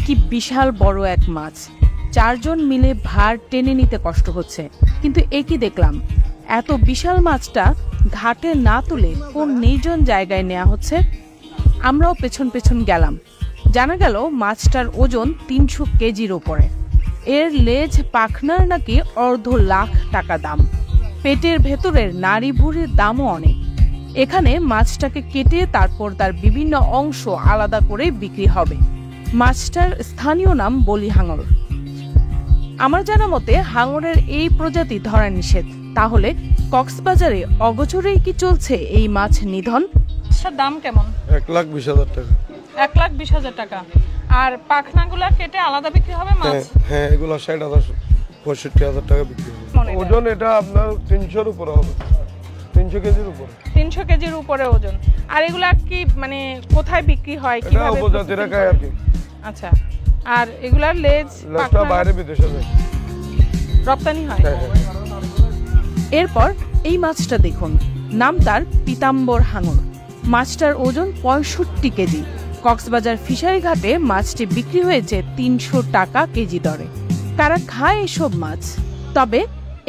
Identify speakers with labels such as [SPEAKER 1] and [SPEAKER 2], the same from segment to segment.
[SPEAKER 1] কি বিশাল বড় এক মাছ, 4 জন মিলে ভার টেনে নিতে কষ্ট হচ্ছে। কিন্তু একই দেখলাম, এত বিশাল মাছটা ঘাটে না তুলে কোন নির্জন জায়গায় নেওয়া হচ্ছে। আমরাও পেছন পেছন গেলাম। জানা গেল মাছটার ওজন 300 কেজির উপরে। এর লেজ পাখনার নাকি $250,000 দাম। পেটের ভেতরের নাড়ি ভুঁড়ির দামও অনেক। এখানে মাছটাকে কেটে তারপর তার বিভিন্ন অংশ আলাদা করে বিক্রি হবে। মাছটার স্থানীয় নাম বলি হাঙর। আমার জানা মতে হাঙরের এই প্রজাতি ধরা নিষেধ। তাহলে কক্সবাজারে অগোচরেই কি চলছে এই মাছ নিধন? দাম কেমন?
[SPEAKER 2] 1,20,000 টাকা।
[SPEAKER 1] 1,20,000 টাকা। আর পাখনাগুলা কেটে আলাদা বিক্রি হবে মাছ?
[SPEAKER 2] হ্যাঁ, এগুলো 60,000 65,000 টাকা বিক্রি হবে। ওজন এটা আপনার 300-র উপরে হবে, 300 কেজির উপরে।
[SPEAKER 1] 300 কেজির উপরে ওজন। আর এগুলা কি মানে কোথায় বিক্রি হয়, কিভাবে?
[SPEAKER 2] এটা উপজাতিরা খায় আর কি।
[SPEAKER 1] আচ্ছা। আর এগুলার লেজটা
[SPEAKER 2] বাইরে বিদেশে যায়,
[SPEAKER 1] রপ্তানি হয়। এরপর এই মাছটা দেখুন, নাম তার পিতাম্বর হাঙর। মাছটার ওজন 65 কেজি। কক্সবাজার ফিশারি ঘাটে মাছটি বিক্রি হয়েছে 300 টাকা কেজি দরে। কারা খায় এসব মাছ? তবে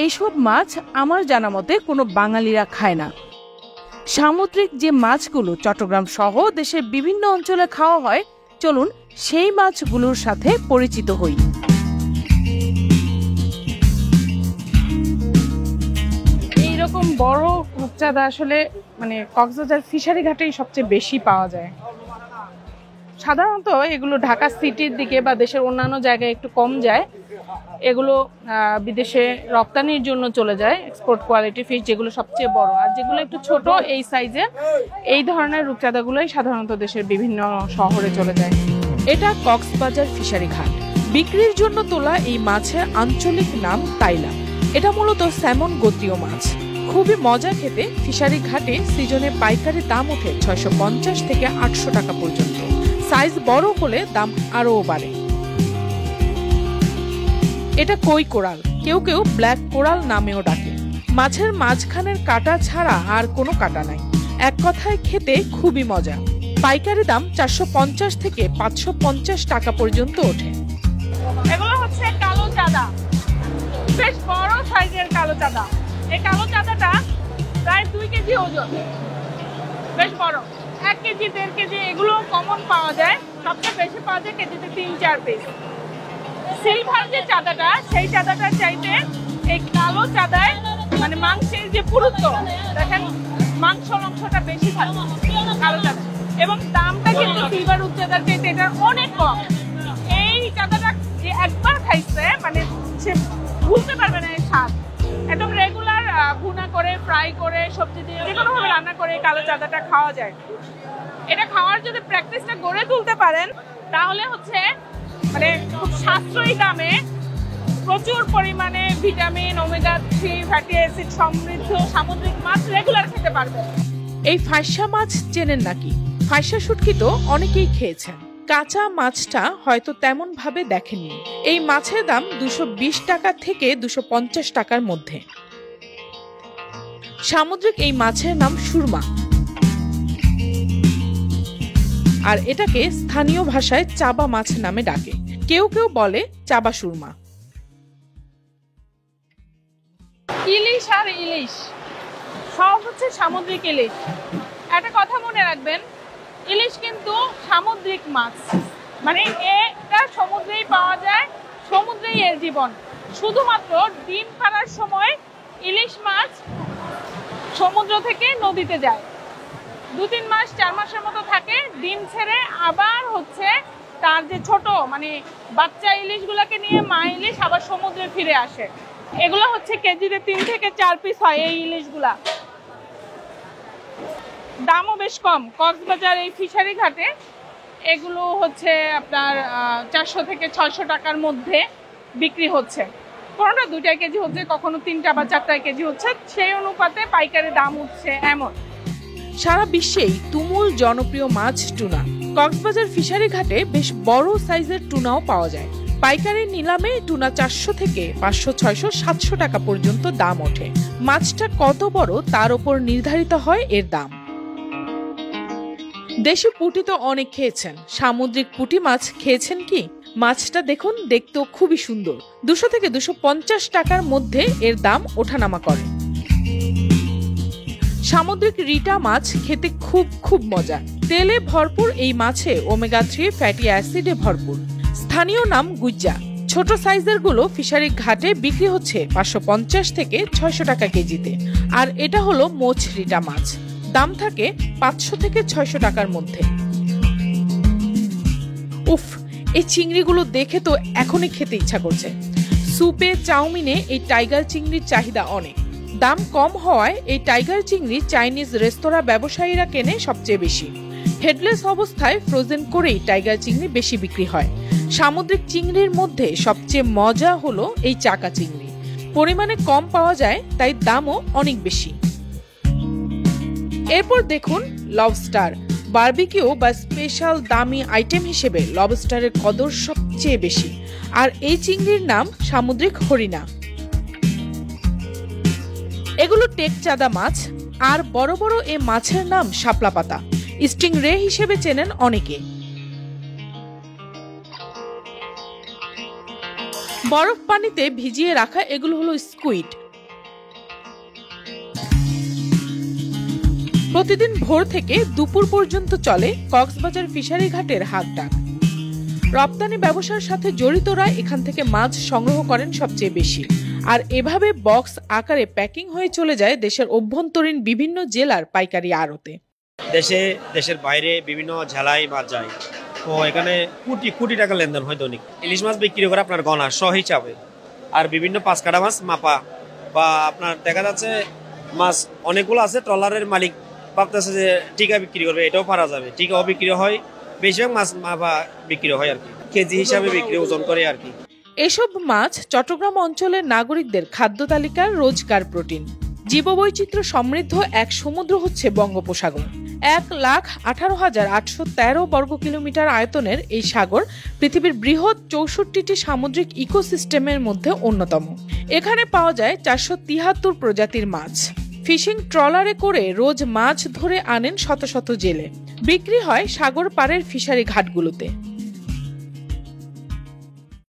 [SPEAKER 1] এইসব মাছ আমার জানা মতে কোনো বাঙালিরা খায় না। সামুদ্রিক যে মাছগুলো চট্টগ্রাম সহ দেশের বিভিন্ন অঞ্চলে খাওয়া হয়, চলুন সেই মাছগুলোর সাথে পরিচিত হই। এইরকম বড় রূপচাঁদা আসলে মানে কক্সবাজার ফিশারি ঘাটেই সবচেয়ে বেশি পাওয়া যায়। সাধারণত এগুলো ঢাকা সিটির দিকে বা দেশের অন্যান্য জায়গায় একটু কম যায়। এগুলো বিদেশে রপ্তানির জন্য চলে যায়, এক্সপোর্ট কোয়ালিটি ফিশ, যেগুলো সবচেয়ে বড়। আর যেগুলো একটু ছোট এই সাইজে, এই ধরনের রূপচাঁদাগুলোই সাধারণত দেশের বিভিন্ন শহরে চলে যায়। এটা কক্সবাজার ফিশারি ঘাট। বিক্রির জন্য তোলা এই মাছের আঞ্চলিক নাম তাইলা। এটা মূলত স্যামন গোত্রীয় মাছ। খুবই মজা খেতে। ফিশারি ঘাটে সিজনে পাইকারি দাম ওঠে 650 থেকে 800 টাকা পর্যন্ত। সাইজ বড় হলে দাম আরও বাড়ে। এটা কই কোরাল, কেউ কেউ ব্ল্যাক কোরাল নামেও ডাকে। মাছের মাঝখানের কাটা ছাড়া আর কোনো কাটা নাই। এক কথায় খেতে খুবই মজা। পাইকারি দাম 450 থেকে 550 টাকা পর্যন্ত ওঠে। এগুলো হচ্ছে কালো চাঁদা, বেশ বড় সাইজের কালো চাঁদা। এই কালো চাঁদাটা প্রায় 2 কেজি ওজন, বেশ বড়। 1 কেজি 1.5 কেজি এগুলো কমন পাওয়া যায়। সবচেয়ে বেশি পাওয়া যায় কেজিতে 3-4 পিস। সিলভার যে চাঁদাটা, সেই চাঁদাটা চাইতে এই কালো চাঁদায় মানে মাংসের যে পুরুত্ব, দেখেন মাংসের অংশটা বেশি থাকে কালো চাঁদা, এবং দামটা কিন্তু সিলভার রূপচাঁদার চাইতে এটা অনেক কম। এই চাঁদাটা যে একবার খাইছে মানে সে ভুলতে পারবে না এর স্বাদ। একদম রেগুলার ভুনা করে, ফ্রাই করে, সবজি দিয়ে যে কোনোভাবে রান্না করে কালো চাঁদাটা খাওয়া যায়। এটা খাওয়ার যদি প্র্যাকটিসটা গড়ে তুলতে পারেন, তাহলে হচ্ছে মানে খুব সাশ্রয়ী দামে প্রচুর পরিমাণে ভিটামিন, ওমেগা 3 ফ্যাটি অ্যাসিড সমৃদ্ধ সামুদ্রিক মাছ রেগুলার খেতে পারবেন। এই ফাইসা মাছ চেনেন নাকি? ফাইসা শুটকি তো অনেকেই খেয়েছেন। কাঁচা মাছটা হয়তো তেমন ভাবে দেখেননি। এই মাছের দাম 220 টাকা থেকে 250 টাকার মধ্যে। সামুদ্রিক এই মাছের নাম সুরমা, আর এটাকে স্থানীয় ভাষায় চাবা মাছ নামে ডাকে। কেউ কেউ বলে চাবা সুরমা। ইলিশ আর ইলিশ সব হচ্ছে সামুদ্রিক ইলিশ। একটা কথা মনে রাখবেন, ইলিশ কিন্তু সামুদ্রিক মাছ, মানে এটা সমুদ্রেই পাওয়া যায়, সমুদ্রেই এর জীবন। শুধুমাত্র ডিম পাড়ার সময় ইলিশ মাছ সমুদ্র থেকে নদীতে যায়, 2-3 মাস 4 মাসের মতো থাকে, ডিম ছেড়ে আবার হচ্ছে তার যে ছোট মানে বাচ্চা ইলিশগুলোকে নিয়ে মা ইলিশ আবার সমুদ্রে ফিরে আসে। এগুলো হচ্ছে কেজিতে 3 থেকে 4 পিস হয় এই ইলিশগুলা। দামও বেশ কম। কক্সবাজার এই ফিশারি ঘাটে এগুলো হচ্ছে আপনার 400 থেকে 600 টাকার মধ্যে বিক্রি হচ্ছে। কোনোটা 2 কেজি হচ্ছে, কখনো 3টা বা 4টা কেজি হচ্ছে, সেই অনুপাতে পাইকারি দাম উঠছে এমন। সারা বিশ্বেই তুমুল জনপ্রিয় মাছ টুনা। কক্সবাজার ফিশারি ঘাটে বেশ বড় সাইজের টুনাও পাওয়া যায়। পাইকারি নিলামে টুনা 400 থেকে 500, 600, 700 টাকা পর্যন্ত দাম ওঠে। মাছটা কত বড় তার উপর নির্ধারিত হয় এর দাম। দেশি পুঁটি তো অনেক খেয়েছেন, সামুদ্রিক পুঁটি মাছ খেয়েছেন কি? মাছটা দেখুন, দেখতেও খুবই সুন্দর। 200 থেকে 250 টাকার মধ্যে এর দাম ওঠানামা করে। সামুদ্রিক রিটা মাছ খেতে খুব মজা। তেলে ভরপুর এই মাছে ওমেগা 3 ফ্যাটি অ্যাসিডে ভরপুর। স্থানীয় নাম গুজ্জা। ছোট সাইজের গুলো ফিশারি ঘাটে বিক্রি হচ্ছে 550 থেকে 600 টাকা কেজিতে। আর এটা হলো মোচ রিটা মাছ, দাম থাকে 500 থেকে 600 টাকার মধ্যে। উফ, এই চিংড়িগুলো দেখে তো এখনই খেতে ইচ্ছা করছে। স্যুপে, চাউমিনে এই টাইগার চিংড়ির চাহিদা অনেক। দাম কম হওয়ায় এই টাইগার চিংড়ি চাইনিজ রেস্তোরাঁ ব্যবসায়ীরা কেনে সবচেয়ে বেশি। হেডলেস অবস্থায় ফ্রোজেন করেই টাইগার চিংড়ি বেশি বিক্রি হয়। সামুদ্রিক চিংড়ির মধ্যে সবচেয়ে মজা হলো এই চাকা চিংড়ি। পরিমাণে কম পাওয়া যায়, তাই দামও অনেক বেশি। এরপর দেখুন লবস্টার। বারবিকিউ বা স্পেশাল দামি আইটেম হিসেবে লবস্টারের কদর সবচেয়ে বেশি। আর এই চিংড়ির নাম সামুদ্রিক হরিণা। এগুলো টেকচাঁদা মাছ। আর বড় বড় এ মাছের নাম শাপলা পাতা। স্টিং রে হিসেবে চেনেন অনেকে। বরফ পানিতে ভিজিয়ে রাখা এগুলো হলো স্কুইড। প্রতিদিন ভোর থেকে দুপুর পর্যন্ত চলে কক্সবাজার ফিশারি ঘাটের হাটডাক। রপ্তানি ব্যবসার সাথে জড়িতরা এখান থেকে মাছ সংগ্রহ করেন সবচেয়ে বেশি। আর এভাবে বক্স আকারে প্যাকিং হয়ে চলে যায় দেশের অভ্যন্তরীণ বিভিন্ন জেলার পাইকারি আড়তে।
[SPEAKER 3] দেশের বাইরে বিভিন্ন জেলায় মাছ যায়, তো এখানে কোটি টাকা লেনদেন হয় দৈনিক। ইলিশ মাছ বিক্রি করে আপনার গনা হিসাবে। আর বিভিন্ন পাঁচ কাটা মাছ মাপা, বা আপনার দেখা যাচ্ছে মাছ অনেকগুলো আছে, ট্রলারের মালিক ভাবতেছে যে টিকা বিক্রি করবে, এটাও পারা যাবে। টিকাও বিক্রি হয়, বেশিরভাগ মাছ মাপা বিক্রি হয় আর কি, কেজি হিসাবে বিক্রি ওজন করে আর কি।
[SPEAKER 1] এসব মাছ চট্টগ্রাম অঞ্চলের নাগরিকদের খাদ্য তালিকার রোজকার প্রোটিন। জীববৈচিত্র্য সমৃদ্ধ এক সমুদ্র হচ্ছে বঙ্গোপসাগর। 1,18,813 বর্গ কিলোমিটার আয়তনের এই সাগর পৃথিবীর বৃহৎ 64টি সামুদ্রিক ইকোসিস্টেমের মধ্যে অন্যতম। এখানে পাওয়া যায় 473 প্রজাতির মাছ। ফিশিং ট্রলারে করে রোজ মাছ ধরে আনেন শত শত জেলে। বিক্রি হয় সাগর পাড়ের ফিশারি ঘাটগুলোতে।